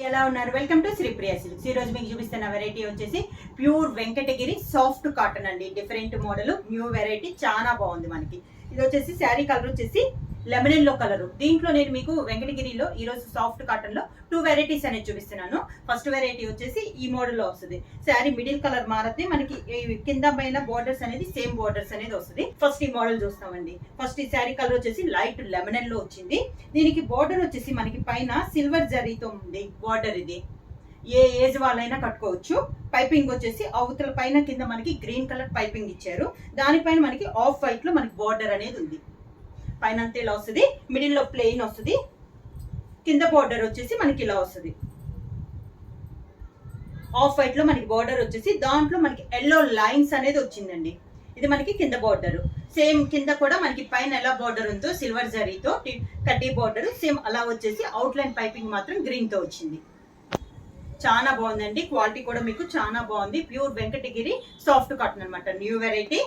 ఎలా ఉన్నారు? Welcome to Sripriya silks. ఈ రోజు మీకు చూపిస్తున్న వెరైటీ వచ్చేసి ప్యూర్ వెంకటగిరి సాఫ్ట్ కాటన్ అండి. డిఫరెంట్ మోడల్ న్యూ వెరైటీ, చాలా బాగుంది మనకి. ఇది వచ్చేసి శారీ కలర్ వచ్చేసి లెమన్ ఎల్లో కలర్. దీంట్లో నేను మీకు వెంకటగిరిలో ఈ రోజు సాఫ్ట్ కాటన్ లో 2 వెరైటీస్ అనేది చూపిస్తున్నాను. ఫస్ట్ వెరైటీ వచ్చేసి ఈ మోడల్ లో వస్తుంది. శారీ మిడిల్ కలర్ మారతే మనకి కింద పైన బోర్డర్స్ అనేది సేమ్ బోర్డర్స్ అనేది వస్తుంది. ఫస్ట్ ఈ మోడల్ చూస్తామండి. ఫస్ట్ ఈ శారీ కలర్ వచ్చేసి లైట్ లెమన్ ఎల్లో వచ్చింది. దీనికి బోర్డర్ వచ్చేసి మనకి పైన సిల్వర్ జరీతో ఉంది బోర్డర్. ఇది ఏ ఏజ్ వాళ్ళైనా కట్టుకోవచ్చు. పైపింగ్ వచ్చేసి అవతల పైన కింద మనకి గ్రీన్ కలర్ పైపింగ్ ఇచ్చారు. దానిపైన మనకి ఆఫ్ వైట్ లో మనకి బోర్డర్ అనేది ఉంది. పైన అంతా ఇలా వస్తుంది, మిడిల్ లో ప్లెయిన్ వస్తుంది, కింద బోర్డర్ వచ్చేసి మనకి ఇలా వస్తుంది. ఆఫ్ వైట్ లో మనకి బోర్డర్ వచ్చేసి దాంట్లో మనకి ఎల్లో లైన్స్ అనేది వచ్చిందండి. ఇది మనకి కింద బోర్డర్. సేమ్ కింద కూడా మనకి పైన ఎలా బోర్డర్ ఉందో సిల్వర్ జరీతో కడ్డీ బోర్డర్ సేమ్ అలా వచ్చేసి అవుట్ లైన్ పైపింగ్ మాత్రం గ్రీన్ తో వచ్చింది. చాలా బాగుందండి. క్వాలిటీ కూడా మీకు చాలా బాగుంది. ప్యూర్ వెంకటగిరి సాఫ్ట్ కాటన్ అనమాట, న్యూ వెరైటీ.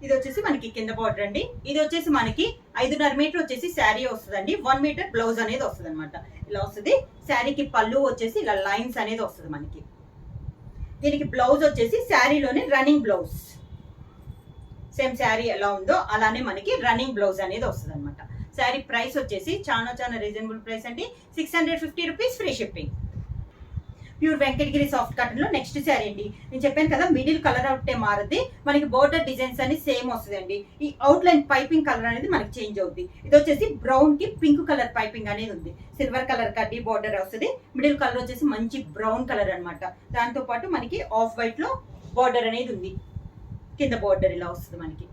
ఇది వచ్చేసి మనకి కింద బోర్డర్ అండి. ఇది వచ్చేసి మనకి 5.5 మీటర్ వచ్చేసి శారీ వస్తుందండి. 1 మీటర్ బ్లౌజ్ అనేది వస్తుంది అనమాట. ఇలా వస్తుంది. శారీకి పళ్ళు వచ్చేసి ఇలా లైన్స్ అనేది వస్తుంది మనకి. దీనికి బ్లౌజ్ వచ్చేసి శారీలోనే రన్నింగ్ బ్లౌజ్. సేమ్ శారీ ఎలా ఉందో అలానే మనకి రన్నింగ్ బ్లౌజ్ అనేది వస్తుంది అనమాట. శారీ ప్రైస్ వచ్చేసి చాలా రీజనబుల్ ప్రైస్ అండి. 650 rupees free shipping. Pure Venkatagiri soft cotton లో నెక్స్ట్ శారీ అండి. నేను చెప్పాను కదా, మిడిల్ కలర్ అవుటే మారుద్ది, మనకి బోర్డర్ డిజైన్స్ అనేది సేమ్ వస్తుంది అండి. ఈ అవుట్ లైన్ పైపింగ్ కలర్ అనేది మనకి చేంజ్ అవుతుంది. ఇది వచ్చేసి బ్రౌన్ కి పింక్ కలర్ పైపింగ్ అనేది ఉంది. సిల్వర్ కలర్ కడ్డీ బోర్డర్ వస్తుంది. మిడిల్ కలర్ వచ్చేసి మంచి బ్రౌన్ కలర్ అనమాట. దాంతో పాటు మనకి ఆఫ్ వైట్ లో బోర్డర్ అనేది ఉంది. కింద బోర్డర్ ఇలా వస్తుంది మనకి.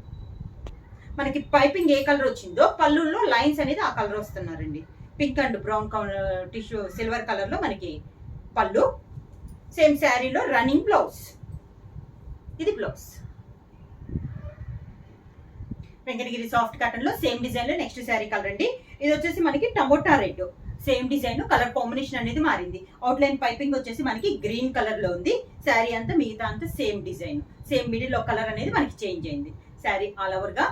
మనకి పైపింగ్ ఏ కలర్ వచ్చిందో పళ్ళుల్లో లైన్స్ అనేది ఆ కలర్ వస్తున్నారండి. Pink and brown tissue silver colour లో మనకి పళ్ళు. సేమ్ శారీలో రన్నింగ్ బ్లౌజ్. ఇది బ్లౌజ్. వెంకటగిరి సాఫ్ట్ కాటన్ లో సేమ్ డిజైన్ లో నెక్స్ట్ శారీ కలర్ అండి. ఇది వచ్చేసి మనకి tomato red. Same design, colour combination అనేది మారింది. అవుట్ లైన్ పైపింగ్ వచ్చేసి మనకి గ్రీన్ కలర్ లో ఉంది. శారీ అంతా మిగతా అంతా సేమ్ డిజైన్. సేమ్ మిడిల్ లో కలర్ అనేది మనకి చేంజ్ అయింది. శారీ ఆల్ ఓవర్ గా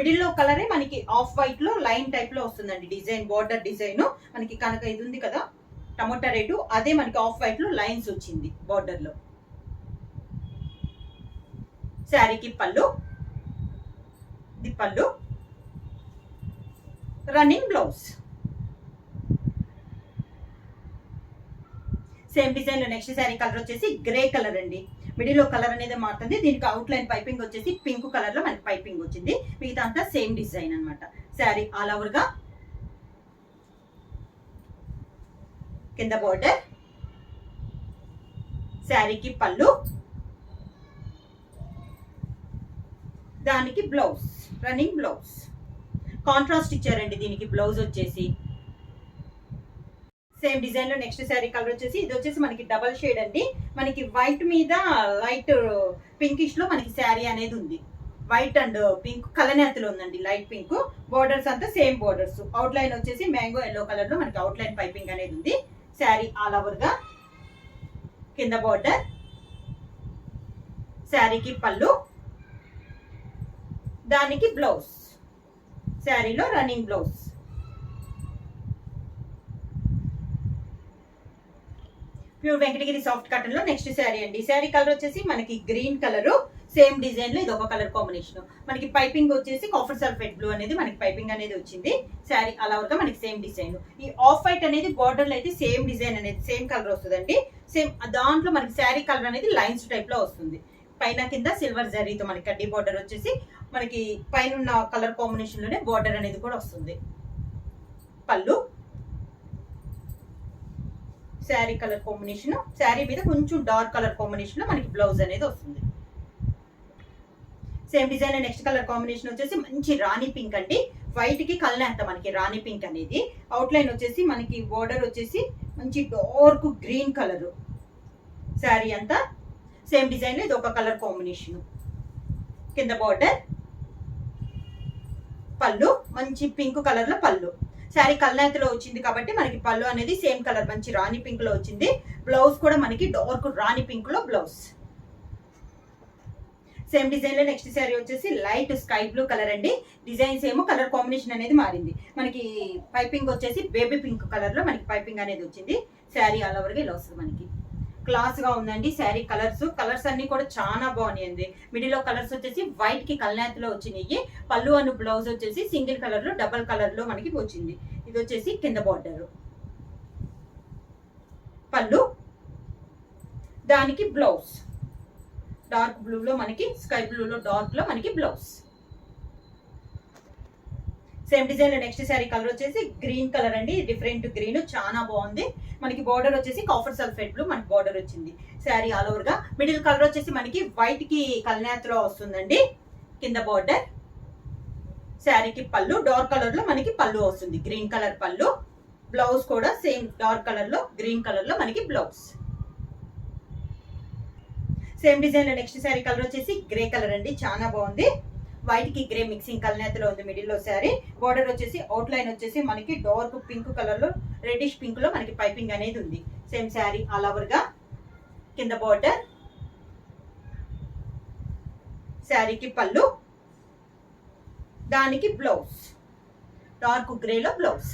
మిడిల్ లో కలరే మనకి ఆఫ్ వైట్ లో లైన్ టైప్ లో వస్తుందండి. డిజైన్ బోర్డర్ డిజైన్ మనకి కనుక ఇది ఉంది కదా టమోటా రెడ్, అదే మనకి ఆఫ్ వైట్ లో లైన్స్ వచ్చింది బోర్డర్ లో. శారీకి పళ్ళు, ఇది పళ్ళు, రన్నింగ్ బ్లౌజ్. సేమ్ డిజైన్ లో నెక్స్ట్ శారీ కలర్ వచ్చేసి గ్రే కలర్ అండి. మిడిల్ లో కలర్ అనేది మారుతుంది. దీనికి అవుట్ లైన్ పైపింగ్ వచ్చేసి పింక్ కలర్ లో మనకి పైపింగ్ వచ్చింది. మిగతా అంతా సేమ్ డిజైన్ అనమాట. శారీ ఆల్ ఓవర్ గా కింద బోర్డర్, శారీకి పళ్ళు, దానికి బ్లౌజ్, రన్నింగ్ బ్లౌజ్. కాంట్రాస్ట్ ఇచ్చారండి దీనికి బ్లౌజ్ వచ్చేసి. సేమ్ డిజైన్ లో నెక్స్ట్ శారీ కలర్ వచ్చేసి ఇది వచ్చేసి మనకి డబల్ షేడ్ అండి. మనకి వైట్ మీద లైట్ పింకిష్ లో మనకి శారీ అనేది ఉంది. వైట్ అండ్ పింక్ కలనేతలో ఉందండి, లైట్ పింక్. బోర్డర్స్ అంతా సేమ్ బోర్డర్స్. అవుట్ లైన్ వచ్చేసి మ్యాంగో ఎల్లో కలర్ లో మనకి అవుట్ లైన్ పైపింగ్ అనేది ఉంది. శారీ ఆల్ ఓవర్ గా కింద బోర్డర్, శారీకి పళ్ళు, దానికి బ్లౌజ్. శారీలో running blouse. Pure Venkatagiri soft cotton లో నెక్స్ట్ శారీ అండి. శారీ కలర్ వచ్చేసి మనకి గ్రీన్ కలర్. సేమ్ డిజైన్ లో ఇది ఒక కలర్ కాంబినేషన్. మనకి పైపింగ్ వచ్చేసి కాఫర్ సల్ఫేట్ బ్లూ అనేది మనకి పైపింగ్ అనేది వచ్చింది. శారీ అలా వరకు మనకి సేమ్ డిజైన్. ఈ ఆఫ్ వైట్ అనేది బోర్డర్ లో అయితే సేమ్ డిజైన్ అనేది సేమ్ కలర్ వస్తుందండి. సేమ్ దాంట్లో మనకి శారీ కలర్ అనేది లైన్స్ టైప్ లో వస్తుంది. పైన కింద సిల్వర్ జరీతో మనకి కడ్డీ బోర్డర్ వచ్చేసి మనకి పైన ఉన్న కలర్ కాంబినేషన్ లోనే బోర్డర్ అనేది కూడా వస్తుంది. పళ్ళు, శారీ కలర్ కాంబినేషన్, శారీ మీద కొంచెం డార్క్ కలర్ కాంబినేషన్ లో మనకి బ్లౌజ్ అనేది వస్తుంది. Same design next colour combination వచ్చేసి మంచి రాణి పింక్ అండి. వైట్ కి కల్నేత మనకి రాణి పింక్ అనేది. అవుట్ లైన్ వచ్చేసి మనకి బోర్డర్ వచ్చేసి మంచి డార్క్ గ్రీన్ కలర్. శారీ అంతా సేమ్ డిజైన్ లో ఇది ఒక కలర్ కాంబినేషన్. కింద బోర్డర్, పళ్ళు మంచి పింక్ కలర్ లో పళ్ళు. శారీ కల్నేతలో వచ్చింది కాబట్టి మనకి పళ్ళు అనేది సేమ్ కలర్ మంచి రాణి పింక్ లో వచ్చింది. బ్లౌజ్ కూడా మనకి డార్క్ రాణి పింక్ లో బ్లౌజ్. సేమ్ డిజైన్ లో నెక్స్ట్ శారీ వచ్చేసి లైట్ స్కై బ్లూ కలర్ అండి. డిజైన్స్ ఏమో కలర్ కాంబినేషన్ అనేది మారింది. మనకి పైపింగ్ వచ్చేసి బేబీ పింక్ కలర్ లో మనకి పైపింగ్ అనేది వచ్చింది. శారీ ఆల్ ఓవర్ గా ఇలా వస్తుంది. మనకి క్లాస్ గా ఉందండి. శారీ కలర్స్ అన్ని కూడా చాలా బాగున్నాయండి. మిడిల్ లో కలర్స్ వచ్చేసి వైట్ కి కల్నాతిలో వచ్చినాయి. పళ్ళు అను బ్లౌజ్ వచ్చేసి సింగిల్ కలర్ లో డబల్ కలర్ లో మనకి వచ్చింది. ఇది వచ్చేసి కింద బార్డర్, పళ్ళు, దానికి బ్లౌజ్ డార్క్ బ్లూ లో మనకి స్కై బ్లూ లో డార్క్ లో మనకి బ్లౌజ్. సేమ్ డిజైన్ లో నెక్స్ట్ శారీ కలర్ వచ్చేసి గ్రీన్ కలర్ అండి. డిఫరెంట్ గ్రీన్ చాలా బాగుంది. మనకి బార్డర్ వచ్చేసి కాఫర్ సల్ఫేట్ బ్లూ మనకి బార్డర్ వచ్చింది. శారీ ఆల్ ఓవర్ గా మిడిల్ కలర్ వచ్చేసి మనకి వైట్ కి కల్నాత్ లో వస్తుందండి. కింద బార్డర్, శారీకి పళ్ళు డార్క్ కలర్ లో మనకి పళ్ళు వస్తుంది. గ్రీన్ కలర్ పళ్ళు, బ్లౌజ్ కూడా సేమ్ డార్క్ కలర్ లో గ్రీన్ కలర్ లో మనకి బ్లౌజ్. సేమ్ డిజైన్ లో నెక్స్ట్ శారీ కలర్ వచ్చేసి గ్రే కలర్ అండి. చాలా బాగుంది. వైట్ కి గ్రే మిక్సింగ్ కల్నాతలో ఉంది మిడిల్ లో శారీ. బార్డర్ వచ్చేసి అవుట్ లైన్ వచ్చేసి మనకి డార్క్ పింక్ కలర్ లో రెడ్డిష్ పింక్ లో మనకి పైపింగ్ అనేది ఉంది. సేమ్ శారీ ఆల్ ఓవర్ గా కింద బార్డర్, శారీకి పళ్ళు, దానికి బ్లౌజ్ డార్క్ గ్రే లో బ్లౌజ్.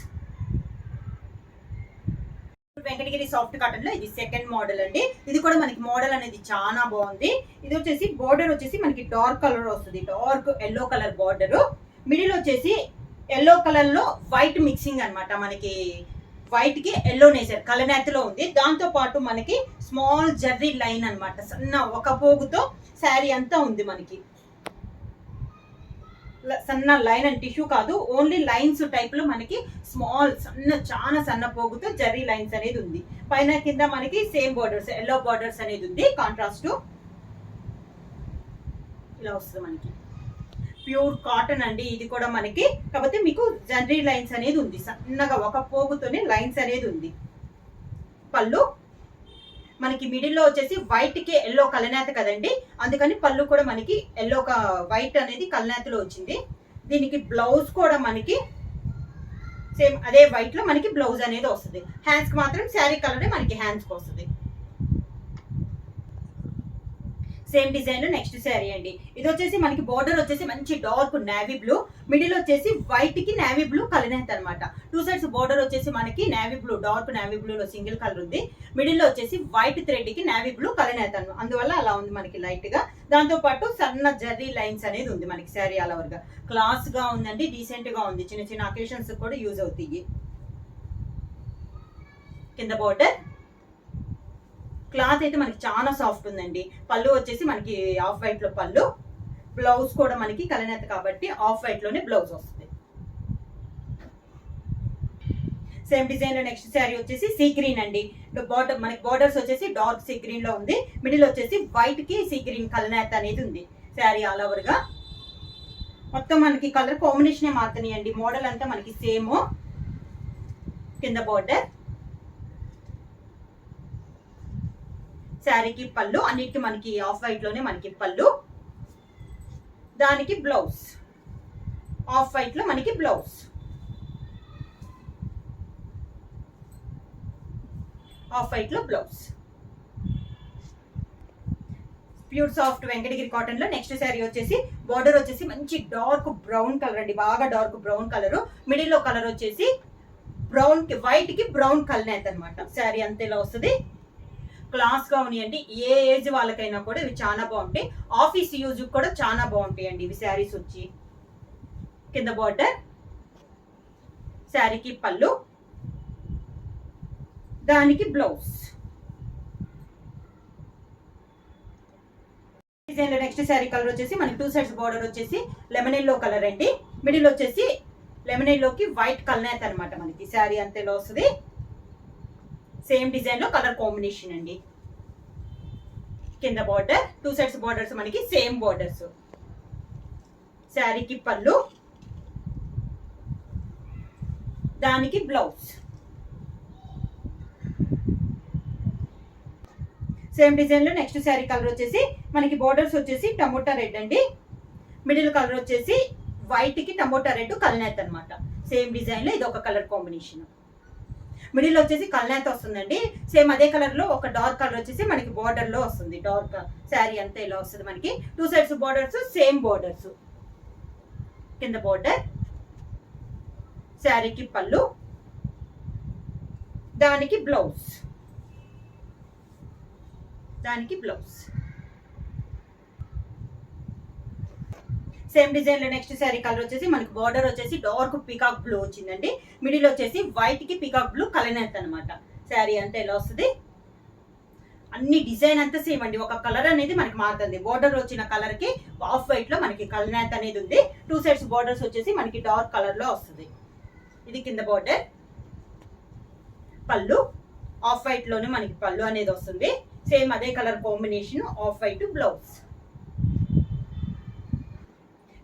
వెంకటగిరి సాఫ్ట్ కాటన్ లో ఇది సెకండ్ మోడల్ అండి. ఇది కూడా మనకి మోడల్ అనేది చాలా బాగుంది. ఇది వచ్చేసి బార్డర్ వచ్చేసి మనకి డార్క్ కలర్ వస్తుంది. Dark yellow colour border, middle వచ్చేసి ఎల్లో కలర్ లో వైట్ మిక్సింగ్ అన్నమాట. మనకి వైట్ కి ఎల్లో నేచర్ కలనాతిలో ఉంది. దాంతో పాటు మనకి స్మాల్ జర్రీ లైన్ అన్నమాట. సన్న ఒక పోగుతో శారీ అంతా ఉంది. మనకి సన్న లైన్ అండ్ టిష్యూ కాదు, ఓన్లీ లైన్స్ టైప్ లో మనకి స్మాల్ చాలా సన్న పోగుతో జర్రీ లైన్స్ అనేది ఉంది. పైన కింద మనకి సేమ్ బోర్డర్స్ ఎల్లో బోర్డర్స్ అనేది ఉంది. కాంట్రాస్ట్ ఇలా వస్తుంది. మనకి ప్యూర్ కాటన్ అండి. ఇది కూడా మనకి కాకపోతే మీకు జర్రీ లైన్స్ అనేది ఉంది. సన్నగా ఒక పోగుతోనే లైన్స్ అనేది ఉంది. పళ్ళు మనకి మిడిల్ లో వచ్చేసి వైట్ కి ఎల్లో కలనాత కదండి, అందుకని పళ్ళు కూడా మనకి ఎల్లో వైట్ అనేది కలనాతలో వచ్చింది. దీనికి బ్లౌజ్ కూడా మనకి సేమ్ అదే వైట్ లో మనకి బ్లౌజ్ అనేది వస్తుంది. హ్యాండ్స్ కి మాత్రం శారీ కలర్ మనకి హ్యాండ్స్ కి వస్తుంది. సేమ్ డిజైన్ లో నెక్స్ట్ శారీ అండి. ఇది వచ్చేసి మనకి బోర్డర్ వచ్చేసి మంచి డార్క్ నేవీ బ్లూ, మిడిల్ వచ్చేసి వైట్ కి నేవీ బ్లూ కలనేత అనమాట. టూ సైడ్స్ బోర్డర్ వచ్చేసి మనకి navy blue dark navy blue లో సింగిల్ కలర్ ఉంది. మిడిల్ లో వచ్చేసి వైట్ థ్రెడ్ కి నేవీ బ్లూ కలనేత, అందువల్ల అలా ఉంది మనకి లైట్ గా. దాంతో పాటు సన్న జర్రీ లైన్స్ అనేది ఉంది మనకి. శారీ ఆల్ ఓవర్ గా క్లాస్ గా ఉందండి. డీసెంట్ గా ఉంది. చిన్న చిన్న అకేషన్స్ కూడా యూజ్ అవుతాయి. కింద బోర్డర్ క్లాత్ అయితే మనకి చాలా సాఫ్ట్ ఉందండి. పళ్ళు వచ్చేసి మనకి ఆఫ్ వైట్ లో పళ్ళు, బ్లౌజ్ కూడా మనకి కలనేత కాబట్టి ఆఫ్ వైట్ లోనే బ్లౌజ్ వస్తుంది. సేమ్ డిజైన్ లో నెక్స్ట్ శారీ వచ్చేసి సీ గ్రీన్ అండి. బార్డర్ మనకి బోర్డర్స్ వచ్చేసి డార్క్ సీ గ్రీన్ లో ఉంది. మిడిల్ వచ్చేసి వైట్ కి సీ గ్రీన్ కలనేత అనేది ఉంది. శారీ ఆల్ ఓవర్ గా మొత్తం మనకి కలర్ కాంబినేషన్ మారుతున్నాయి అండి. మోడల్ అంతా మనకి సేమ్. కింద బోర్డర్, శారీకి పళ్ళు, అన్నిటికీ మనకి ఆఫ్ వైట్ లోనే మనకి పళ్ళు, దానికి బ్లౌజ్ ఆఫ్ వైట్ లో మనకి బ్లౌజ్. ఆఫ్ వైట్ లో blouse. Pure soft Venkatagiri cotton లో నెక్స్ట్ శారీ వచ్చేసి బార్డర్ వచ్చేసి మంచి డార్క్ బ్రౌన్ కలర్ అండి. బాగా డార్క్ బ్రౌన్ కలర్, మిడిల్ లో కలర్ వచ్చేసి బ్రౌన్ కి వైట్ కి బ్రౌన్ కలర్ అనమాట. శారీ అంతే ఇలా వస్తుంది. క్లాస్ గా ఉన్నాయండి. ఏ ఏజ్ వాళ్ళకైనా కూడా ఇవి చాలా బాగుంటాయి. ఆఫీస్ యూజ్ కూడా చాలా బాగుంటాయి అండి ఇవి శారీస్ వచ్చి. కింద బార్డర్, శారీకి పళ్ళు, దానికి బ్లౌజ్. డిజైన్ లో నెక్స్ట్ శారీ కలర్ వచ్చేసి మనకి టూ సైడ్స్ బార్డర్ వచ్చేసి లెమన్ ఎల్లో కలర్ అండి. మిడిల్ వచ్చేసి లెమన్ ఎల్లోకి వైట్ కలనేత అనమాట. మనకి శారీ అంతేలో వస్తుంది. సేమ్ డిజైన్ లో కలర్ కాంబినేషన్ అండి. కింద బార్డర్, టూ సైడ్స్ బార్డర్స్ మనకి సేమ్ బార్డర్స్. శారీకి పళ్ళు, దానికి బ్లౌజ్. సేమ్ డిజైన్ లో నెక్స్ట్ శారీ కలర్ వచ్చేసి మనకి బార్డర్స్ వచ్చేసి టమోటా రెడ్ అండి. మిడిల్ కలర్ వచ్చేసి వైట్ కి టమోటా రెడ్ కలనేత అనమాట. సేమ్ డిజైన్ లో ఇది ఒక కలర్ కాంబినేషన్. మిడిల్ వచ్చేసి కల్నేత వస్తుందండి. సేమ్ అదే కలర్ లో ఒక డార్క్ కలర్ వచ్చేసి మనకి బార్డర్ లో వస్తుంది. డార్క్ శారీ అంతా ఇలా వస్తుంది మనకి. 2 సైడ్స్ బార్డర్స్, సేమ్ బార్డర్స్. కింద బార్డర్, శారీకి పళ్ళు, దానికి బ్లౌజ్. సేమ్ డిజైన్ లో నెక్స్ట్ శారీ కలర్ వచ్చేసి మనకి బార్డర్ వచ్చేసి డార్క్ పీకాక్ బ్లూ వచ్చిందండి. మిడిల్ వచ్చేసి వైట్ కి పీకాక్ బ్లూ కలనేత్ అనమాట. శారీ అంతా ఎలా వస్తుంది, అన్ని డిజైన్ అంతా సేమ్ అండి. ఒక కలర్ అనేది మనకి మారుతుంది. బార్డర్ వచ్చిన కలర్ కి ఆఫ్ వైట్ లో మనకి కలనేత్ అనేది ఉంది. 2 సైడ్స్ బార్డర్స్ వచ్చేసి మనకి డార్క్ కలర్ లో వస్తుంది. ఇది కింద బార్డర్, పళ్ళు ఆఫ్ వైట్ లోనే మనకి పళ్ళు అనేది వస్తుంది. సేమ్ అదే colour combination off white blouse.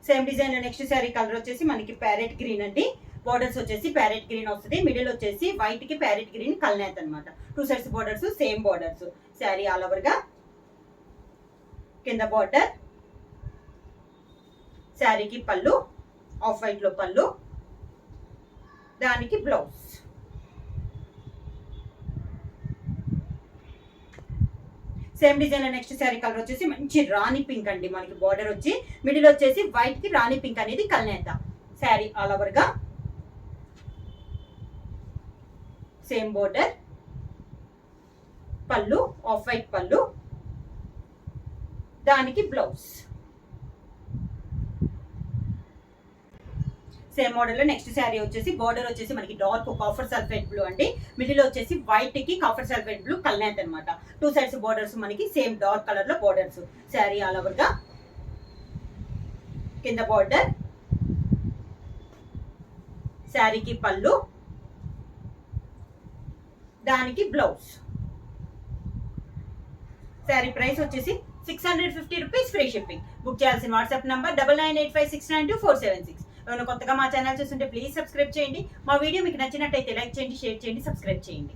Same design లో నెక్స్ట్ శారీ కలర్ వచ్చేసి మనకి ప్యారెట్ గ్రీన్ అండి. బార్డర్స్ వచ్చేసి ప్యారెట్ గ్రీన్ వస్తుంది. మిడిల్ వచ్చేసి వైట్ కి ప్యారెట్ గ్రీన్ కల్నేత్ అనమాట. 2 sides borders, same borders. Sari all over గా. కింద బార్డర్, శారీకి పళ్ళు, ఆఫ్ వైట్ లో పళ్ళు, దానికి బ్లౌజ్. సేమ్ డిజైన్ లో నెక్స్ట్ శారీ కలర్ వచ్చేసి మంచి రాణి పింక్ అండి. మనకి బార్డర్ వచ్చి మిడిల్ వచ్చేసి వైట్ కి రాణి పింక్ అనేది కల్నేత. శారీ ఆల్ ఓవర్ గా. సేమ్ బార్డర్, పళ్ళు ఆఫ్ వైట్ పళ్ళు, దానికి బ్లౌజ్. సేమ్ మోడల్ లో నెక్స్ట్ శారీ వచ్చేసి బార్డర్ వచ్చేసి మనకి డార్క్ కాఫర్ సల్ఫేట్ బ్లూ అండి. మిడిల్ వచ్చేసి వైట్ కి కాఫర్ సల్ఫేట్ బ్లూ కల్నేత్ అనమాట. 2 సైడ్స్ బార్డర్స్ మనకి సేమ్ డార్క్ కలర్ లో బార్డర్స్. శారీ ఆల్ ఓవర్ గా. కింద బార్డర్, శారీకి పళ్ళు, దానికి బ్లౌజ్. శారీ ప్రైస్ వచ్చేసి 650 రూపీస్, ఫ్రీ షిప్పింగ్. బుక్ చేయాల్సిన వాట్సాప్ నంబర్ 9985692476. ఏమైనా కొత్తగా మా ఛానల్ చూస్తుంటే ప్లీజ్ సబ్స్క్రైబ్ చేయండి. మా వీడియో మీకు నచ్చినట్టయితే లైక్ చేయండి, షేర్ చేయండి, సబ్స్క్రైబ్ చేయండి.